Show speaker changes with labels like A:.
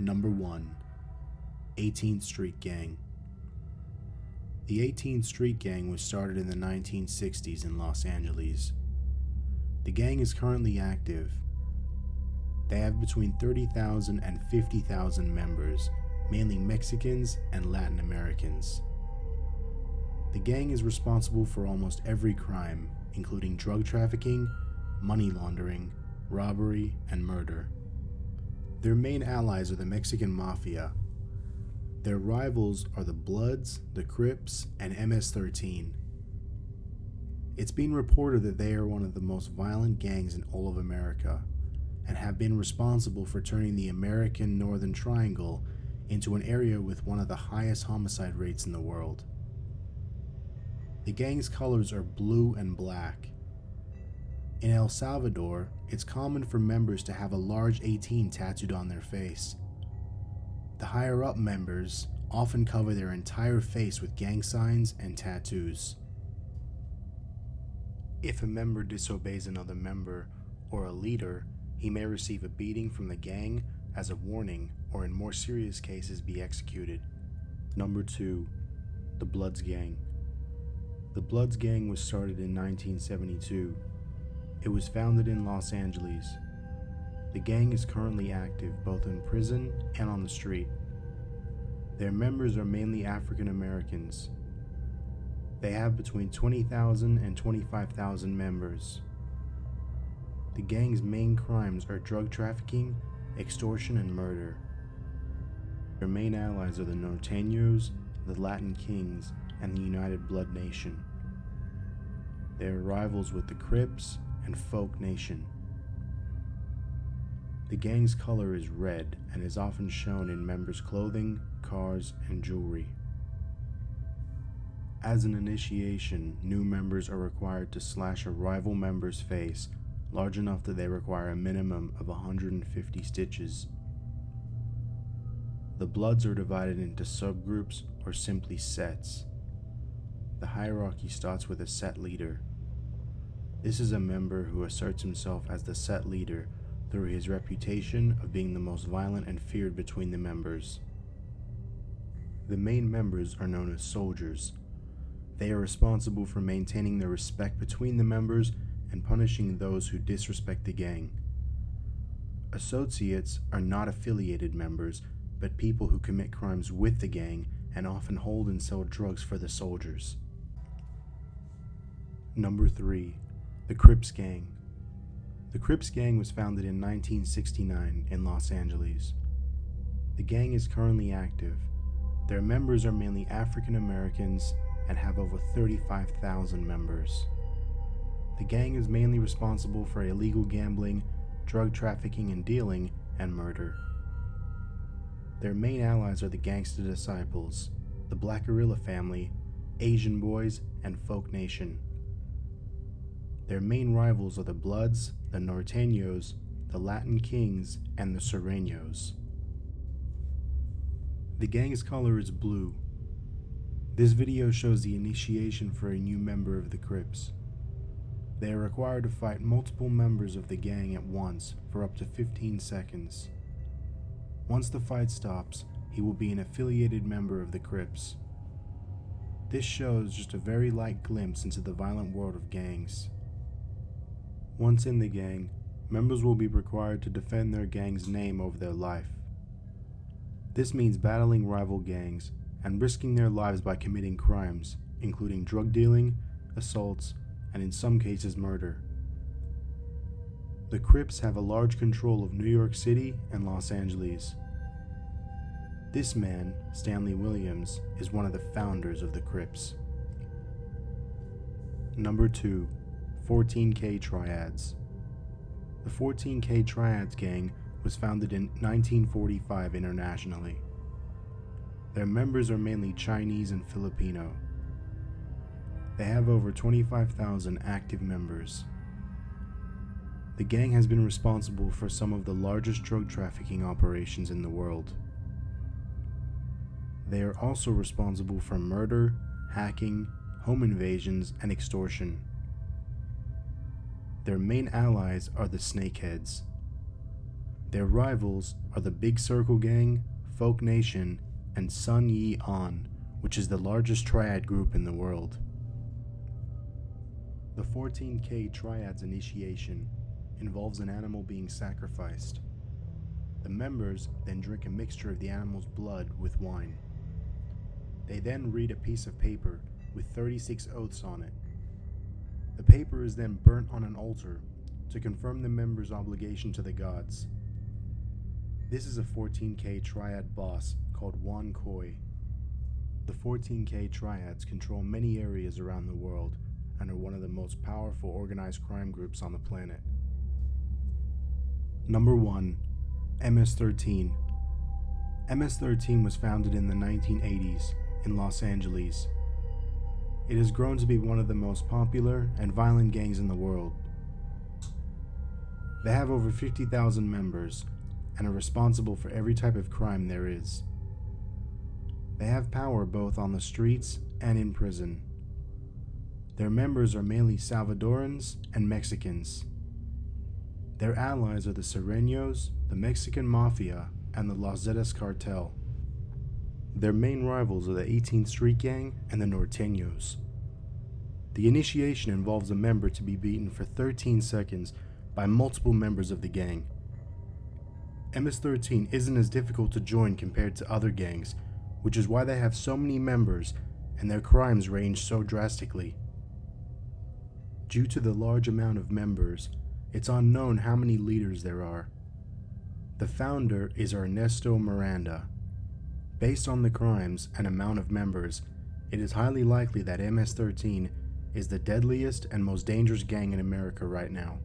A: Number 1. 18th Street Gang. The 18th Street Gang was started in the 1960s in Los Angeles. The gang is currently active. They have between 30,000 and 50,000 members, mainly Mexicans and Latin Americans. The gang is responsible for almost every crime, including drug trafficking, money laundering, robbery, and murder. Their main allies are the Mexican Mafia. Their rivals are the Bloods, the Crips, and MS-13. It's been reported that they are one of the most violent gangs in all of America, and have been responsible for turning the American Northern Triangle into an area with one of the highest homicide rates in the world. The gang's colors are blue and black. In El Salvador, it's common for members to have a large 18 tattooed on their face. The higher-up members often cover their entire face with gang signs and tattoos. If a member disobeys another member or a leader, he may receive a beating from the gang as a warning, or in more serious cases be executed. Number 2. The Bloods Gang. The Bloods Gang was started in 1972. It was founded in Los Angeles. The gang is currently active both in prison and on the street. Their members are mainly African Americans. They have between 20,000 and 25,000 members. The gang's main crimes are drug trafficking, extortion, and murder. Their main allies are the Norteños, the Latin Kings, and the United Blood Nation. They are rivals with the Crips and Folk Nation. The gang's color is red and is often shown in members' clothing, cars, and jewelry. As an initiation, new members are required to slash a rival member's face large enough that they require a minimum of 150 stitches. The Bloods are divided into subgroups or simply sets. The hierarchy starts with a set leader. This is a member who asserts himself as the set leader through his reputation of being the most violent and feared between the members. The main members are known as soldiers. They are responsible for maintaining the respect between the members and punishing those who disrespect the gang. Associates are not affiliated members, but people who commit crimes with the gang and often hold and sell drugs for the soldiers. Number 3. The Crips Gang. The Crips Gang was founded in 1969 in Los Angeles. The gang is currently active. Their members are mainly African Americans and have over 35,000 members. The gang is mainly responsible for illegal gambling, drug trafficking and dealing, and murder. Their main allies are the Gangsta Disciples, the Black Gorilla Family, Asian Boys, and Folk Nation. Their main rivals are the Bloods, the Norteños, the Latin Kings, and the Sureños. The gang's color is blue. This video shows the initiation for a new member of the Crips. They are required to fight multiple members of the gang at once for up to 15 seconds. Once the fight stops, he will be an affiliated member of the Crips. This shows just a very light glimpse into the violent world of gangs. Once in the gang, members will be required to defend their gang's name over their life. This means battling rival gangs and risking their lives by committing crimes, including drug dealing, assaults, and in some cases murder. The Crips have a large control of New York City and Los Angeles. This man, Stanley Williams, is one of the founders of the Crips. Number 2. 14K Triads. The 14K Triads gang was founded in 1945 internationally. Their members are mainly Chinese and Filipino. They have over 25,000 active members. The gang has been responsible for some of the largest drug trafficking operations in the world. They are also responsible for murder, hacking, home invasions, and extortion. Their main allies are the Snakeheads. Their rivals are the Big Circle Gang, Folk Nation, and Sun Yi On, which is the largest triad group in the world. The 14K Triads initiation involves an animal being sacrificed. The members then drink a mixture of the animal's blood with wine. They then read a piece of paper with 36 oaths on it. The paper is then burnt on an altar to confirm the members' obligation to the gods. This is a 14K Triad boss called Wan Koi. The 14K Triads control many areas around the world and are one of the most powerful organized crime groups on the planet. Number 1. MS-13. MS-13 was founded in the 1980s in Los Angeles. It has grown to be one of the most popular and violent gangs in the world. They have over 50,000 members and are responsible for every type of crime there is. They have power both on the streets and in prison. Their members are mainly Salvadorans and Mexicans. Their allies are the Sureños, the Mexican Mafia, and the Los Zetas cartel. Their main rivals are the 18th Street Gang and the Norteños. The initiation involves a member to be beaten for 13 seconds by multiple members of the gang. MS-13 isn't as difficult to join compared to other gangs, which is why they have so many members and their crimes range so drastically. Due to the large amount of members, it's unknown how many leaders there are. The founder is Ernesto Miranda. Based on the crimes and amount of members, it is highly likely that MS-13 is the deadliest and most dangerous gang in America right now.